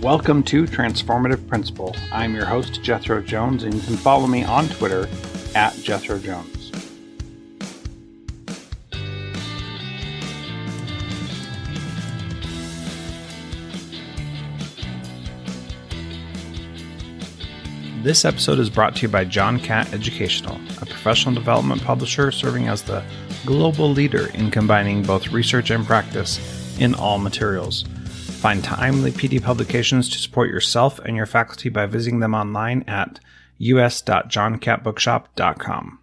Welcome to Transformative Principal. I'm your host, Jethro Jones, and you can follow me on Twitter at Jethro Jones. This episode is brought to you by John Catt Educational, a professional development publisher serving as the global leader in combining both research and practice in all materials. Find timely PD publications to support yourself and your faculty by visiting them online at us.johncattbookshop.com.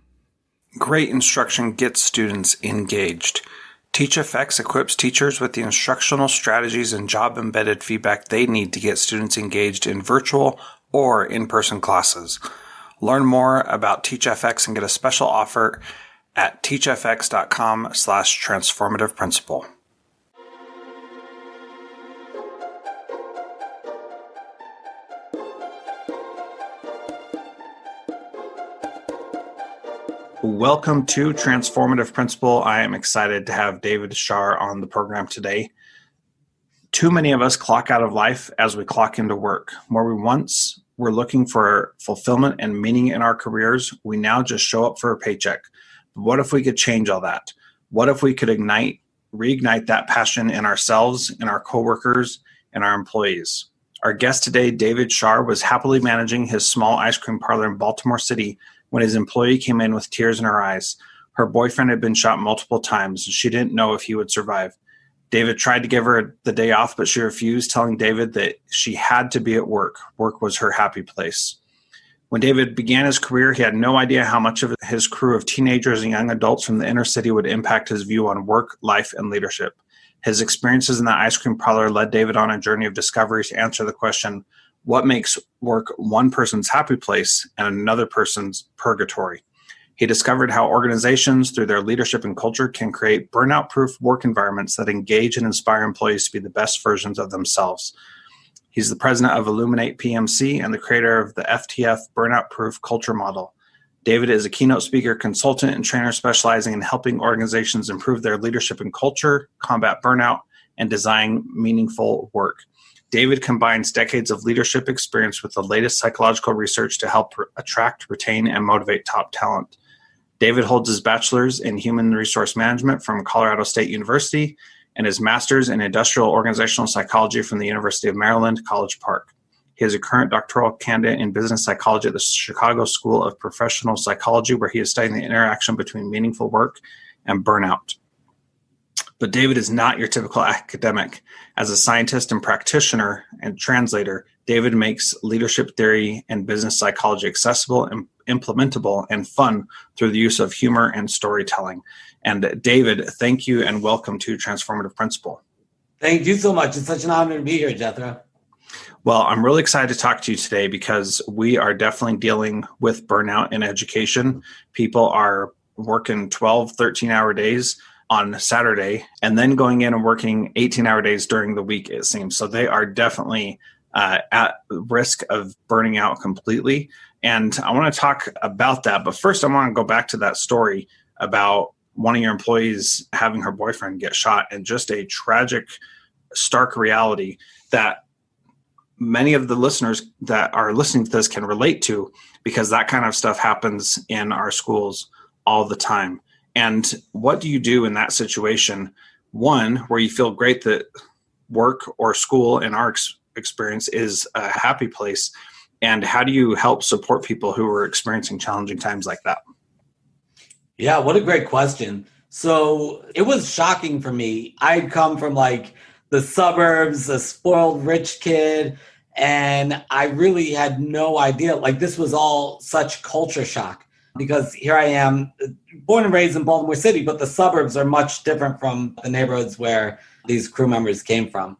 Great instruction gets students engaged. TeachFX equips teachers with the instructional strategies and job-embedded feedback they need to get students engaged in virtual or in-person classes. Learn more about TeachFX and get a special offer at teachfx.com/transformativeprincipal. Welcome to Transformative Principal. I am excited to have David Shar on the program today. Too many of us clock out of life as we clock into work. Where we once were looking for fulfillment and meaning in our careers, we now just show up for a paycheck. But what if we could change all that? What if we could reignite that passion in ourselves, in our coworkers, and our employees? Our guest today, David Shar, was happily managing his small ice cream parlor in Baltimore City when his employee came in with tears in her eyes. Her boyfriend had been shot multiple times, and she didn't know if he would survive. David tried to give her the day off, but she refused, telling David that she had to be at work. Work was her happy place. When David began his career, he had no idea how much of his crew of teenagers and young adults from the inner city would impact his view on work, life, and leadership. His experiences in the ice cream parlor led David on a journey of discovery to answer the question, what makes work one person's happy place and another person's purgatory? He discovered how organizations, through their leadership and culture, can create burnout-proof work environments that engage and inspire employees to be the best versions of themselves. He's the president of Illuminate PMC and the creator of the FTF Burnout-Proof Culture Model. David is a keynote speaker, consultant, and trainer specializing in helping organizations improve their leadership and culture, combat burnout, and design meaningful work. David combines decades of leadership experience with the latest psychological research to help attract, retain, and motivate top talent. David holds his bachelor's in human resource management from Colorado State University and his master's in industrial organizational psychology from the University of Maryland, College Park. He is a current doctoral candidate in business psychology at the Chicago School of Professional Psychology, where he is studying the interaction between meaningful work and burnout. But David is not your typical academic. As a scientist and practitioner and translator, David makes leadership theory and business psychology accessible and implementable and fun through the use of humor and storytelling. And David, thank you and welcome to Transformative Principal. Thank you so much. It's such an honor to be here, Jethro. Well, I'm really excited to talk to you today because we are definitely dealing with burnout in education. People are working 12, 13-hour days on Saturday, and then going in and working 18-hour days during the week, it seems. So they are definitely at risk of burning out completely. And I want to talk about that. But first, I want to go back to that story about one of your employees having her boyfriend get shot, and just a tragic, stark reality that many of the listeners that are listening to this can relate to, because that kind of stuff happens in our schools all the time. And what do you do in that situation? One, where you feel great that work or school, in our experience, is a happy place. And how do you help support people who are experiencing challenging times like that? Yeah, what a great question. So it was shocking for me. I'd come from like the suburbs, a spoiled rich kid, and I really had no idea. Like, this was all such culture shock. Because here I am, born and raised in Baltimore City, but the suburbs are much different from the neighborhoods where these crew members came from.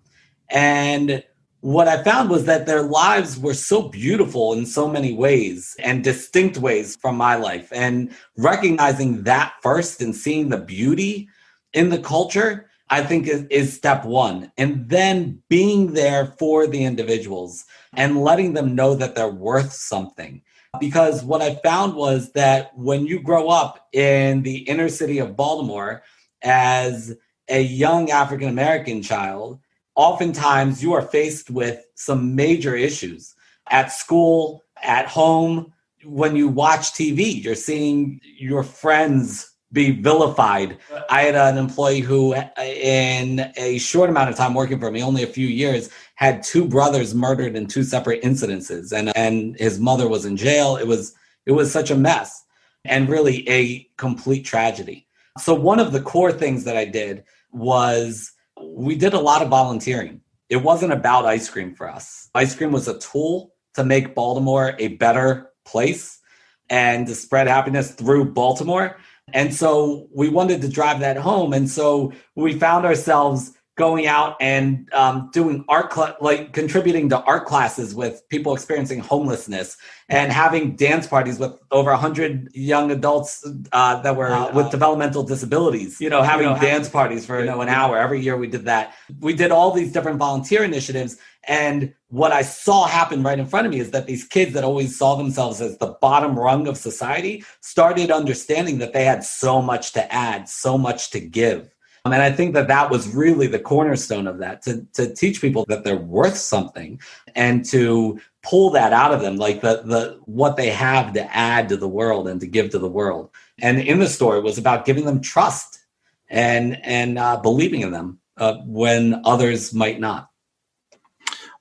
And what I found was that their lives were so beautiful in so many ways and distinct ways from my life. And recognizing that first and seeing the beauty in the culture, I think is step one. And then being there for the individuals and letting them know that they're worth something. Because what I found was that when you grow up in the inner city of Baltimore as a young African-American child, oftentimes you are faced with some major issues at school, at home. When you watch TV, you're seeing your friends be vilified. I had an employee who, in a short amount of time working for me, only a few years, had two brothers murdered in two separate incidences, and his mother was in jail. It was such a mess and really a complete tragedy. So one of the core things that I did was we did a lot of volunteering. It wasn't about ice cream for us. Ice cream was a tool to make Baltimore a better place and to spread happiness through Baltimore. And so we wanted to drive that home. And so we found ourselves going out and doing contributing to art classes with people experiencing homelessness and having dance parties with over 100 young adults that were with developmental disabilities, having dance parties for an hour. Every year we did that. We did all these different volunteer initiatives. And what I saw happen right in front of me is that these kids that always saw themselves as the bottom rung of society started understanding that they had so much to add, so much to give. And I think that was really the cornerstone of that, to teach people that they're worth something and to pull that out of them, like the what they have to add to the world and to give to the world. And in the story, it was about giving them trust and believing in them when others might not.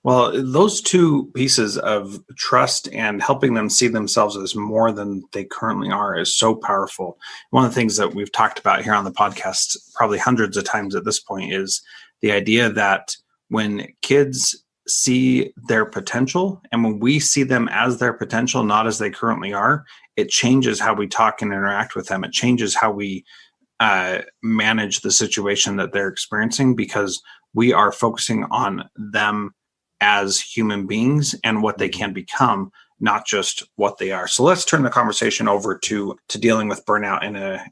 Well, those two pieces of trust and helping them see themselves as more than they currently are is so powerful. One of the things that we've talked about here on the podcast probably hundreds of times at this point is the idea that when kids see their potential and when we see them as their potential, not as they currently are, it changes how we talk and interact with them. It changes how we manage the situation that they're experiencing, because we are focusing on them as human beings and what they can become, not just what they are. So let's turn the conversation over to dealing with burnout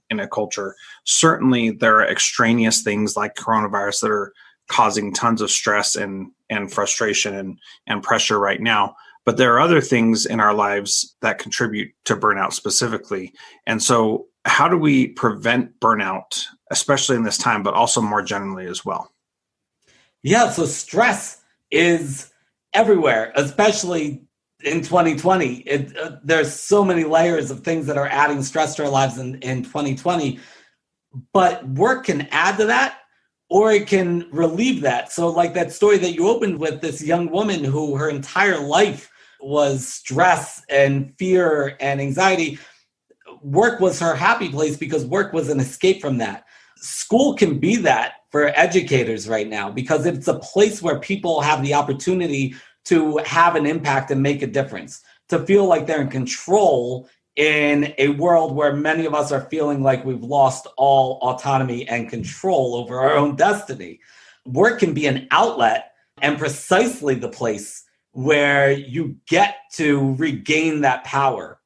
in a culture. Certainly there are extraneous things like coronavirus that are causing tons of stress and frustration and pressure right now. But there are other things in our lives that contribute to burnout specifically. And so how do we prevent burnout, especially in this time, but also more generally as well? Yeah, so stress is everywhere, especially in 2020. There's so many layers of things that are adding stress to our lives in 2020. But work can add to that, or it can relieve that. So like that story that you opened with, this young woman who her entire life was stress and fear and anxiety. Work was her happy place because work was an escape from that. School can be that for educators right now, because it's a place where people have the opportunity to have an impact and make a difference, to feel like they're in control in a world where many of us are feeling like we've lost all autonomy and control over our own destiny. Work can be an outlet and precisely the place where you get to regain that power.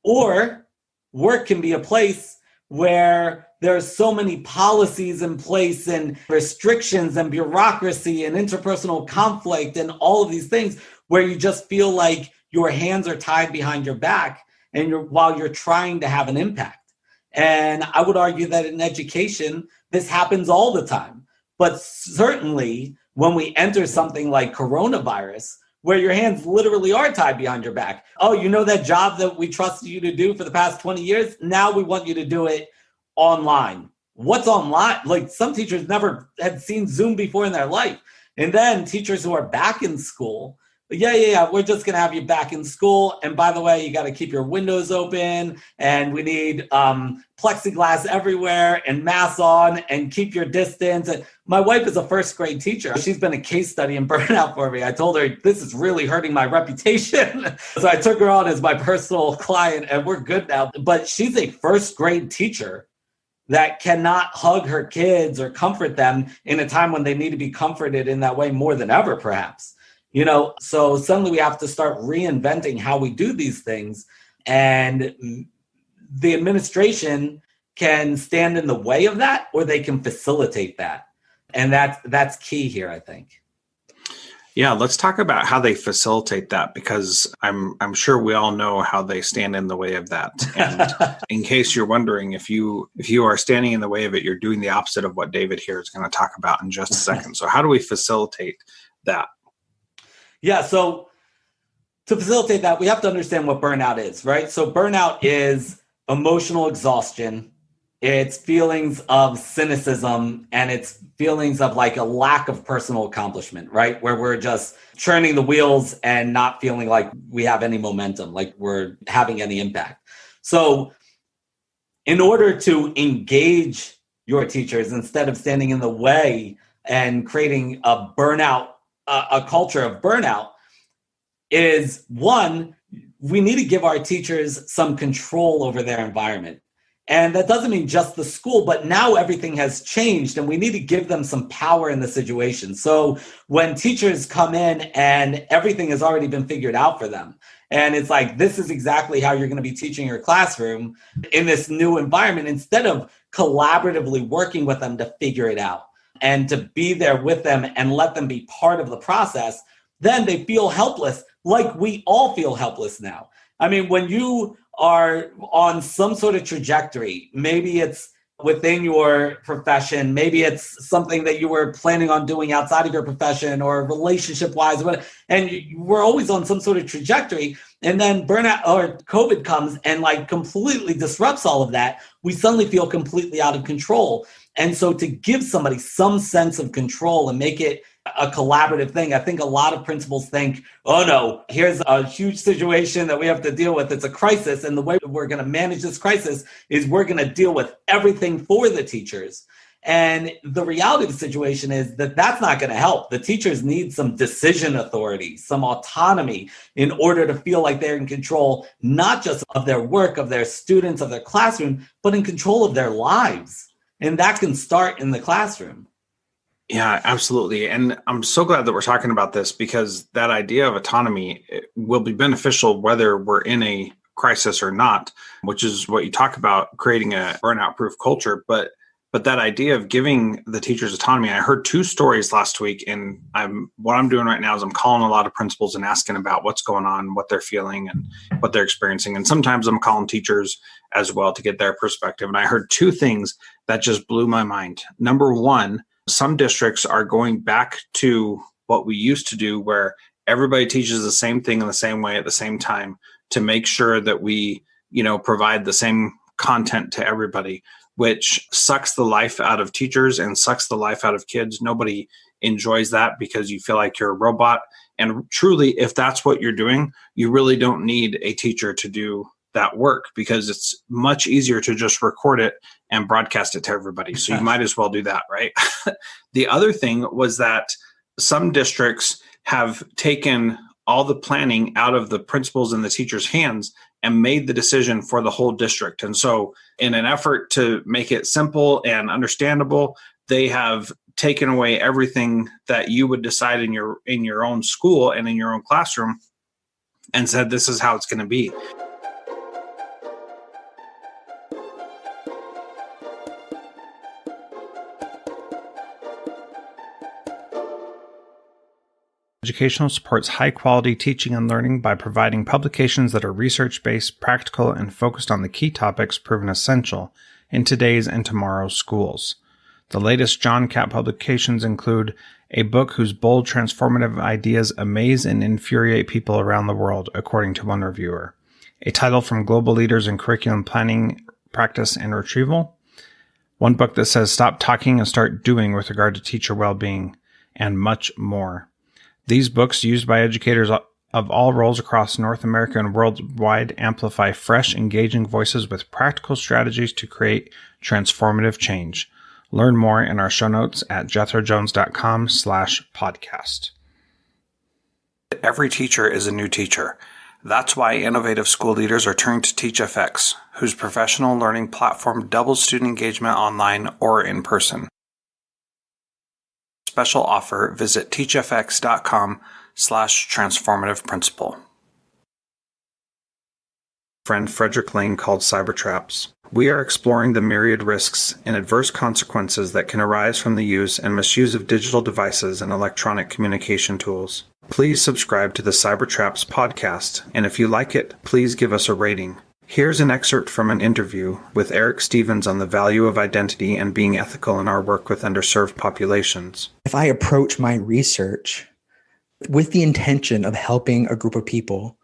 Or work can be a place where there's so many policies in place and restrictions and bureaucracy and interpersonal conflict and all of these things where you just feel like your hands are tied behind your back and while you're trying to have an impact. And I would argue that in education, this happens all the time. But certainly when we enter something like coronavirus, where your hands literally are tied behind your back. Oh, you know that job that we trusted you to do for the past 20 years? Now we want you to do it online. What's online? Like, some teachers never had seen Zoom before in their life. And then teachers who are back in school, we're just going to have you back in school. And by the way, you got to keep your windows open and we need plexiglass everywhere and masks on and keep your distance. And my wife is a first grade teacher. She's been a case study in burnout for me. I told her, this is really hurting my reputation. So I took her on as my personal client and we're good now. But she's a first grade teacher that cannot hug her kids or comfort them in a time when they need to be comforted in that way more than ever, perhaps. So suddenly we have to start reinventing how we do these things. And the administration can stand in the way of that, or they can facilitate that. And that's key here, I think. Yeah, let's talk about how they facilitate that, because I'm sure we all know how they stand in the way of that. And in case you're wondering, if you are standing in the way of it, you're doing the opposite of what David here is going to talk about in just a second. So how do we facilitate that? Yeah, so to facilitate that, we have to understand what burnout is, right? So burnout is emotional exhaustion. It's feelings of cynicism, and it's feelings of like a lack of personal accomplishment, right? Where we're just churning the wheels and not feeling like we have any momentum, like we're having any impact. So in order to engage your teachers instead of standing in the way and creating a burnout, a culture of burnout, is one, we need to give our teachers some control over their environment. And that doesn't mean just the school, but now everything has changed and we need to give them some power in the situation. So when teachers come in and everything has already been figured out for them, and it's like, this is exactly how you're going to be teaching your classroom in this new environment, instead of collaboratively working with them to figure it out and to be there with them and let them be part of the process, then they feel helpless, like we all feel helpless now. I mean, when you are on some sort of trajectory, maybe it's within your profession, maybe it's something that you were planning on doing outside of your profession or relationship wise, and we're always on some sort of trajectory. And then burnout or COVID comes and like completely disrupts all of that. We suddenly feel completely out of control. And so to give somebody some sense of control and make it a collaborative thing, I think a lot of principals think, oh no, here's a huge situation that we have to deal with. It's a crisis. And the way we're going to manage this crisis is we're going to deal with everything for the teachers. And the reality of the situation is that that's not going to help. The teachers need some decision authority, some autonomy in order to feel like they're in control, not just of their work, of their students, of their classroom, but in control of their lives. And that can start in the classroom. Yeah, absolutely. And I'm so glad that we're talking about this, because that idea of autonomy will be beneficial whether we're in a crisis or not, which is what you talk about, creating a burnout proof culture. But that idea of giving the teachers autonomy, I heard two stories last week, and what I'm doing right now is I'm calling a lot of principals and asking about what's going on, what they're feeling and what they're experiencing. And sometimes I'm calling teachers as well to get their perspective. And I heard two things that just blew my mind. Number one, some districts are going back to what we used to do, where everybody teaches the same thing in the same way at the same time, to make sure that we, provide the same content to everybody, which sucks the life out of teachers and sucks the life out of kids. Nobody enjoys that, because you feel like you're a robot. And truly, if that's what you're doing, you really don't need a teacher to do that work, because it's much easier to just record it and broadcast it to everybody. So you might as well do that, right? The other thing was that some districts have taken all the planning out of the principals and the teachers' hands and made the decision for the whole district. And so in an effort to make it simple and understandable, they have taken away everything that you would decide in your own school and in your own classroom, and said, this is how it's going to be. Educational supports high-quality teaching and learning by providing publications that are research-based, practical, and focused on the key topics proven essential in today's and tomorrow's schools. The latest John Catt publications include a book whose bold, transformative ideas amaze and infuriate people around the world, according to one reviewer, a title from global leaders in curriculum planning, practice, and retrieval, one book that says stop talking and start doing with regard to teacher well-being, and much more. These books, used by educators of all roles across North America and worldwide, amplify fresh, engaging voices with practical strategies to create transformative change. Learn more in our show notes at jethrojones.com/podcast. Every teacher is a new teacher. That's why innovative school leaders are turning to TeachFX, whose professional learning platform doubles student engagement online or in person. Special offer, visit teachfx.com/transformative principal. Friend Frederick Lane called cyber traps. We are exploring the myriad risks and adverse consequences that can arise from the use and misuse of digital devices and electronic communication tools. Please subscribe to the Cybertraps podcast, and if you like it, please give us a rating. Here's an excerpt from an interview with Eric Stevens on the value of identity and being ethical in our work with underserved populations. If I approach my research with the intention of helping a group of people,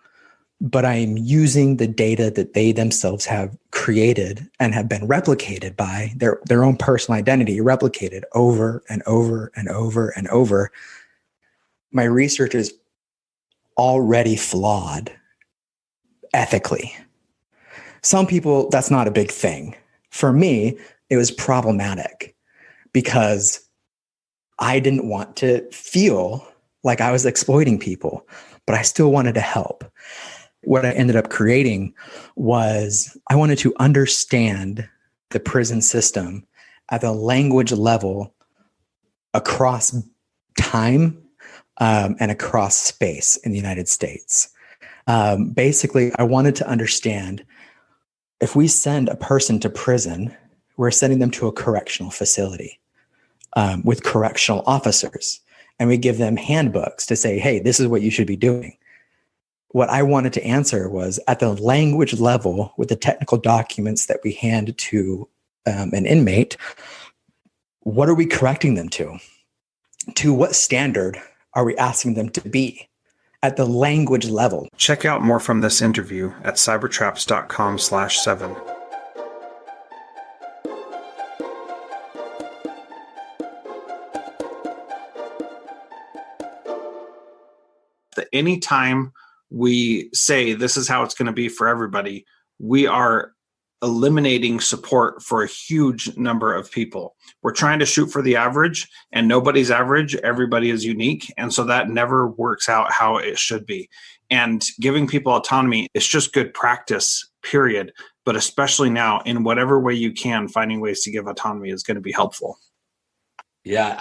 but I'm using the data that they themselves have created and have been replicated by their own personal identity, replicated over and over and over and over, my research is already flawed ethically. Some people, that's not a big thing. For me, it was problematic because I didn't want to feel like I was exploiting people, but I still wanted to help. What I ended up creating was I wanted to understand the prison system at the language level across time and across space in the United States. Basically, I wanted to understand if we send a person to prison, we're sending them to a correctional facility with correctional officers, and we give them handbooks to say, hey, this is what you should be doing. What I wanted to answer was at the language level with the technical documents that we hand to an inmate, what are we correcting them to? To what standard are we asking them to be at the language level? Check out more from this interview at cybertraps.com/7. Anytime we say this is how it's going to be for everybody, we are eliminating support for a huge number of people. We're trying to shoot for the average, and nobody's average. Everybody is unique. And so that never works out how it should be. And giving people autonomy is just good practice, period. But especially now, in whatever way you can, finding ways to give autonomy is going to be helpful. Yeah,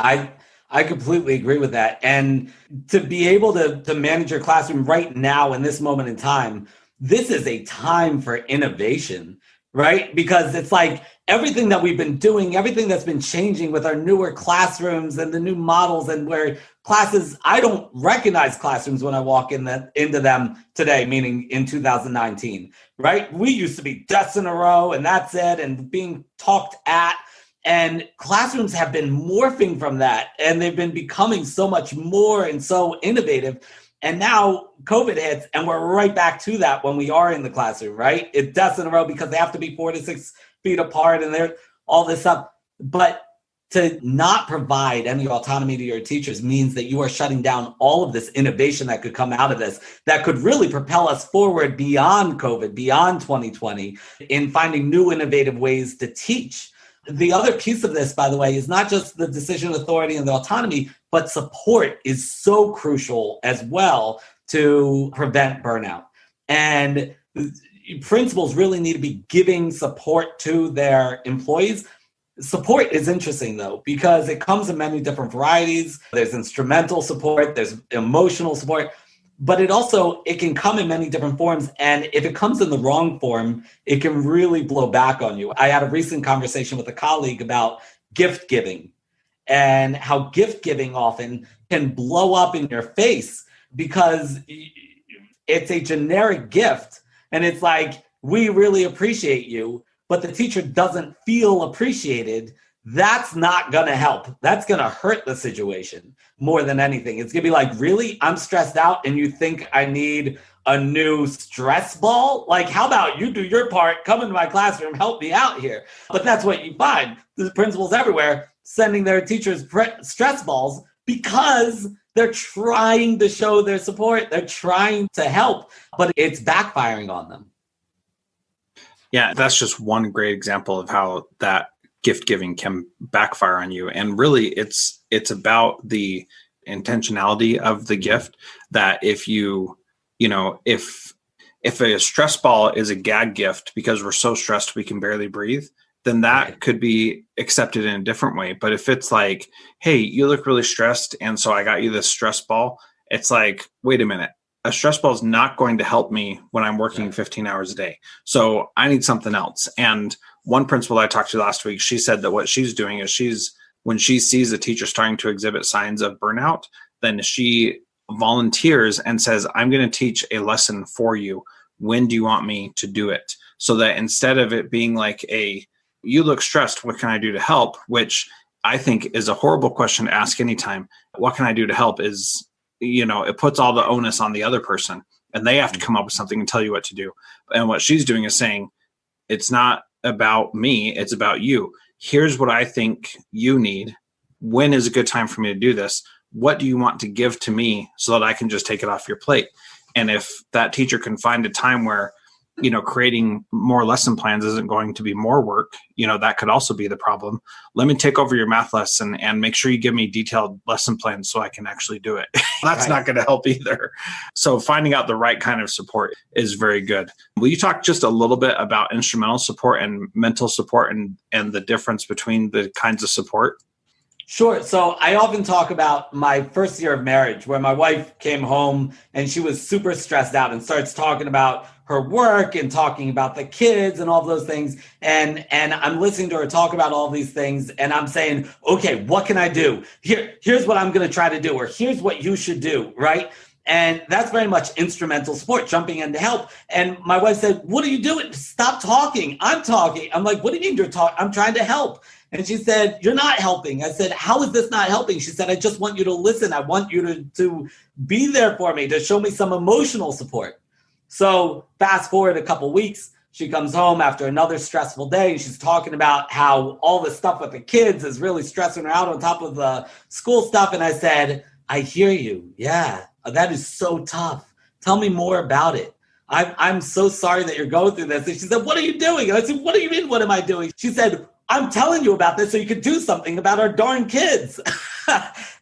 I completely agree with that. And to be able to manage your classroom right now in this moment in time, this is a time for innovation, right? Because it's like everything that we've been doing, everything that's been changing with our newer classrooms and the new models and where classes, I don't recognize classrooms when I walk into them today, meaning in 2019, right? We used to be desks in a row and that's it, and being talked at. And classrooms have been morphing from that, and they've been becoming so much more and so innovative. And now COVID hits, and we're right back to that when we are in the classroom, right? It's desks in a row because they have to be 4 to 6 feet apart, and they're all this stuff. But to not provide any autonomy to your teachers means that you are shutting down all of this innovation that could come out of this, that could really propel us forward beyond COVID, beyond 2020, in finding new innovative ways to teach. The other piece of this, by the way, is not just the decision authority and the autonomy, but support is so crucial as well to prevent burnout. And principals really need to be giving support to their employees. Support is interesting, though, because it comes in many different varieties. There's instrumental support, there's emotional support, but it can come in many different forms. And if it comes in the wrong form, it can really blow back on you. I had a recent conversation with a colleague about gift giving and how gift giving often can blow up in your face because it's a generic gift. And it's like, we really appreciate you, but the teacher doesn't feel appreciated. That's not going to help. That's going to hurt the situation more than anything. It's going to be like, really? I'm stressed out and you think I need a new stress ball? Like, how about you do your part, come into my classroom, help me out here? But that's what you find. There's principals everywhere sending their teachers stress balls because they're trying to show their support. They're trying to help, but it's backfiring on them. Yeah, that's just one great example of how that gift giving can backfire on you. And really it's about the intentionality of the gift, that if if a stress ball is a gag gift because we're so stressed we can barely breathe, then that could be accepted in a different way. But if it's like, hey, you look really stressed, and so I got you this stress ball, it's like, wait a minute. A stress ball is not going to help me when I'm working 15 hours a day. So I need something else. And one principal I talked to last week, she said that what she's doing is when she sees a teacher starting to exhibit signs of burnout, then she volunteers and says, I'm going to teach a lesson for you. When do you want me to do it? So that instead of it being like you look stressed, what can I do to help? Which I think is a horrible question to ask anytime. What can I do to help is, it puts all the onus on the other person and they have to come up with something and tell you what to do. And what she's doing is saying, it's not about me, it's about you. Here's what I think you need. When is a good time for me to do this? What do you want to give to me so that I can just take it off your plate? And if that teacher can find a time where, creating more lesson plans isn't going to be more work, that could also be the problem. Let me take over your math lesson and make sure you give me detailed lesson plans so I can actually do it. That's not going to help either. So finding out the right kind of support is very good. Will you talk just a little bit about instrumental support and mental support and the difference between the kinds of support? Sure. So I often talk about my first year of marriage where my wife came home and she was super stressed out and starts talking about her work and talking about the kids and all of those things. And I'm listening to her talk about all these things and I'm saying, okay, what can I do? Here's what I'm going to try to do, or here's what you should do, right? And that's very much instrumental support, jumping in to help. And my wife said, what are you doing? Stop talking. I'm talking. I'm like, what do you mean you're talking? I'm trying to help. And she said, you're not helping. I said, how is this not helping? She said, I just want you to listen. I want you to be there for me, to show me some emotional support. So fast forward a couple weeks, she comes home after another stressful day and she's talking about how all the stuff with the kids is really stressing her out on top of the school stuff. And I said, I hear you. Yeah, that is so tough. Tell me more about it. I'm so sorry that you're going through this. And she said, what are you doing? And I said, what do you mean, what am I doing? She said, I'm telling you about this so you could do something about our darn kids.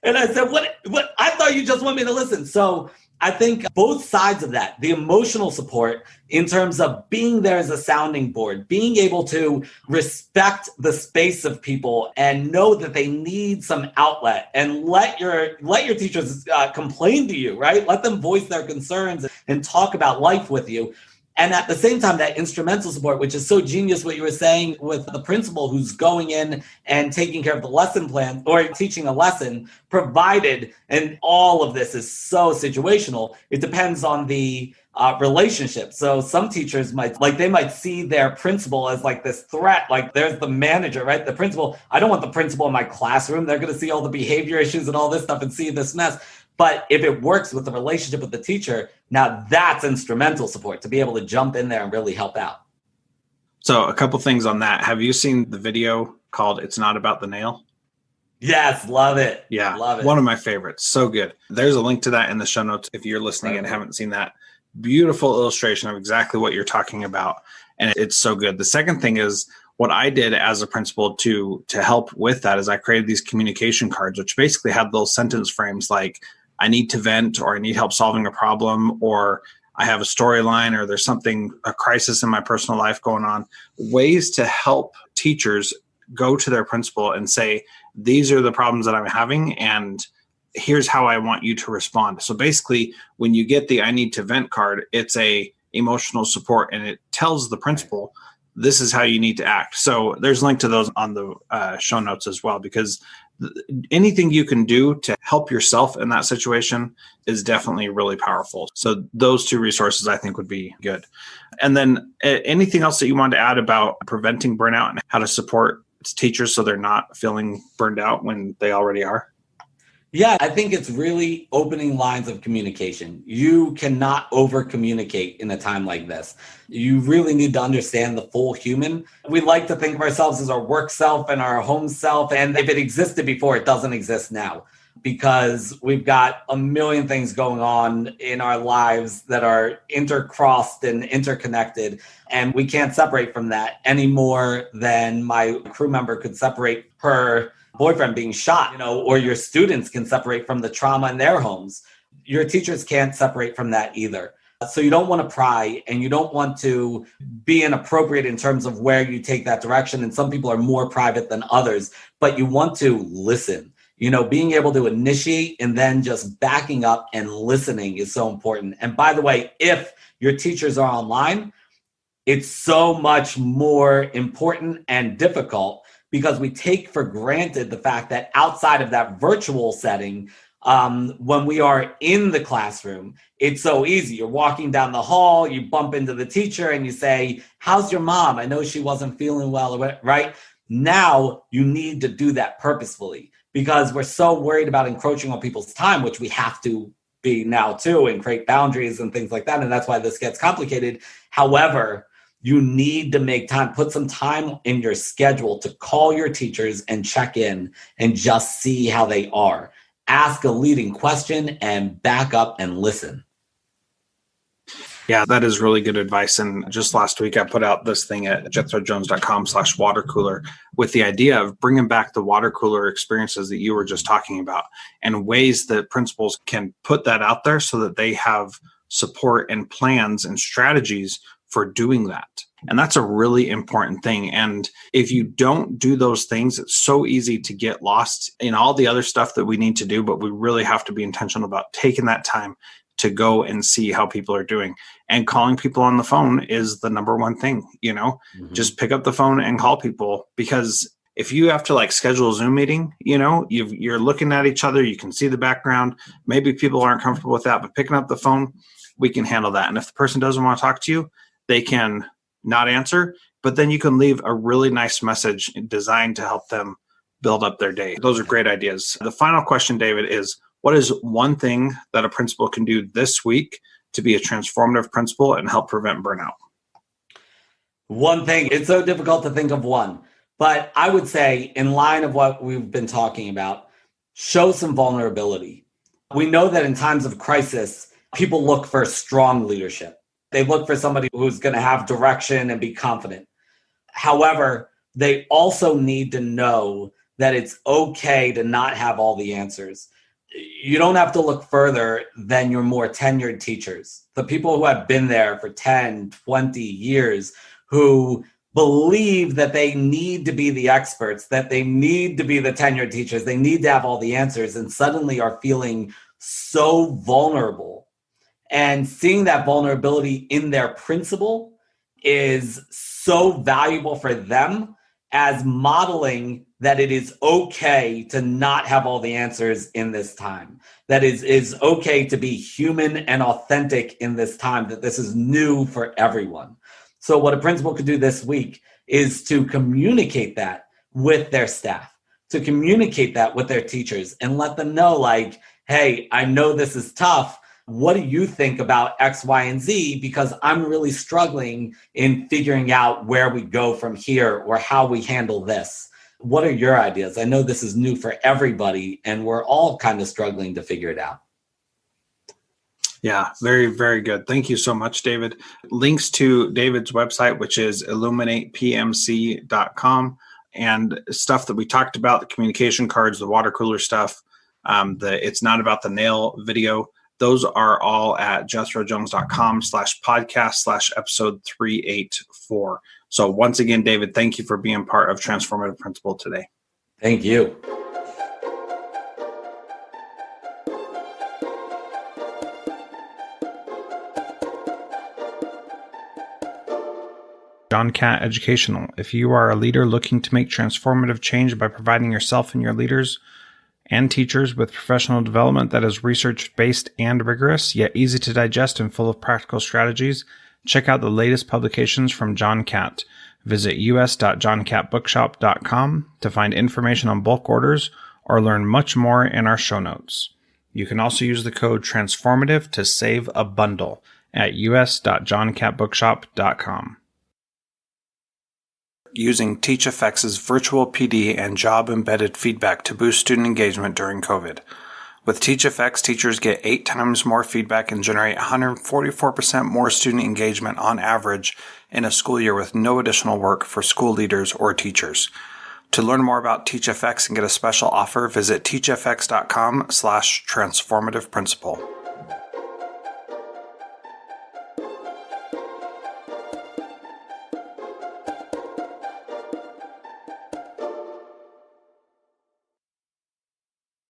And I said, what? I thought you just want me to listen. So I think both sides of that, the emotional support in terms of being there as a sounding board, being able to respect the space of people and know that they need some outlet, and let your teachers complain to you, right? Let them voice their concerns and talk about life with you. And at the same time, that instrumental support, which is so genius what you were saying with the principal who's going in and taking care of the lesson plan or teaching a lesson, provided, and all of this is so situational, it depends on the relationship. So some teachers might see their principal as like this threat, like there's the manager, right? The principal, I don't want the principal in my classroom. They're going to see all the behavior issues and all this stuff and see this mess. But if it works with the relationship with the teacher, now that's instrumental support to be able to jump in there and really help out. So a couple things on that. Have you seen the video called It's Not About the Nail? Yes, love it. Yeah, love it. One of my favorites. So good. There's a link to that in the show notes if you're listening and haven't seen that. Beautiful illustration of exactly what you're talking about. And it's so good. The second thing is what I did as a principal to help with that is I created these communication cards, which basically had little sentence frames like, I need to vent, or I need help solving a problem, or I have a storyline, or there's a crisis in my personal life going on. Ways to help teachers go to their principal and say, these are the problems that I'm having, and here's how I want you to respond. So basically, when you get the I need to vent card, it's a emotional support, and it tells the principal, this is how you need to act. So there's a link to those on the show notes as well, because anything you can do to help yourself in that situation is definitely really powerful. So those two resources I think would be good. And then anything else that you want to add about preventing burnout and how to support teachers so they're not feeling burned out when they already are? Yeah, I think it's really opening lines of communication. You cannot over communicate in a time like this. You really need to understand the full human. We like to think of ourselves as our work self and our home self. And if it existed before, it doesn't exist now, because we've got a million things going on in our lives that are intercrossed and interconnected. And we can't separate from that any more than my crew member could separate her boyfriend being shot, or your students can separate from the trauma in their homes. Your teachers can't separate from that either. So you don't want to pry, and you don't want to be inappropriate in terms of where you take that direction. And some people are more private than others, but you want to listen. Being able to initiate and then just backing up and listening is so important. And by the way, if your teachers are online, it's so much more important and difficult because we take for granted the fact that outside of that virtual setting, when we are in the classroom, it's so easy. You're walking down the hall, you bump into the teacher and you say, "How's your mom? I know she wasn't feeling well," right? Now you need to do that purposefully because we're so worried about encroaching on people's time, which we have to be now too, and create boundaries and things like that. And that's why this gets complicated. However, you need to make time, put some time in your schedule to call your teachers and check in and just see how they are. Ask a leading question and back up and listen. Yeah, that is really good advice. And just last week, I put out this thing at jethrojones.com/watercooler with the idea of bringing back the water cooler experiences that you were just talking about and ways that principals can put that out there so that they have support and plans and strategies for doing that. And that's a really important thing. And if you don't do those things, it's so easy to get lost in all the other stuff that we need to do, but we really have to be intentional about taking that time to go and see how people are doing. And calling people on the phone is the number one thing, just pick up the phone and call people, because if you have to schedule a Zoom meeting, you're looking at each other, you can see the background. Maybe people aren't comfortable with that, but picking up the phone, we can handle that. And if the person doesn't want to talk to you, they can not answer, but then you can leave a really nice message designed to help them build up their day. Those are great ideas. The final question, David, is what is one thing that a principal can do this week to be a transformative principal and help prevent burnout? One thing, it's so difficult to think of one, but I would say in line of what we've been talking about, show some vulnerability. We know that in times of crisis, people look for strong leadership. They look for somebody who's going to have direction and be confident. However, they also need to know that it's okay to not have all the answers. You don't have to look further than your more tenured teachers, the people who have been there for 10, 20 years, who believe that they need to be the experts, that they need to be the tenured teachers, they need to have all the answers, and suddenly are feeling so vulnerable. And seeing that vulnerability in their principal is so valuable for them as modeling that it is okay to not have all the answers in this time. That is okay to be human and authentic in this time, that this is new for everyone. So what a principal could do this week is to communicate that with their staff, to communicate that with their teachers and let them know hey, I know this is tough. What do you think about X, Y, and Z? Because I'm really struggling in figuring out where we go from here or how we handle this. What are your ideas? I know this is new for everybody and we're all kind of struggling to figure it out. Yeah, very, very good. Thank you so much, David. Links to David's website, which is illuminatepmc.com, and stuff that we talked about, the communication cards, the water cooler stuff, the It's Not About the Nail video. Those are all at jethrojones.com/podcast/episode 384. So once again, David, thank you for being part of Transformative Principal today. Thank you. John Catt Educational. If you are a leader looking to make transformative change by providing yourself and your leaders and teachers with professional development that is research-based and rigorous, yet easy to digest and full of practical strategies, check out the latest publications from John Catt. Visit us.johncattbookshop.com to find information on bulk orders or learn much more in our show notes. You can also use the code TRANSFORMATIVE to save a bundle at us.johncattbookshop.com. Using TeachFX's virtual PD and job-embedded feedback to boost student engagement during COVID. With TeachFX, teachers get 8 times more feedback and generate 144% more student engagement on average in a school year with no additional work for school leaders or teachers. To learn more about TeachFX and get a special offer, visit teachfx.com/transformativeprincipal.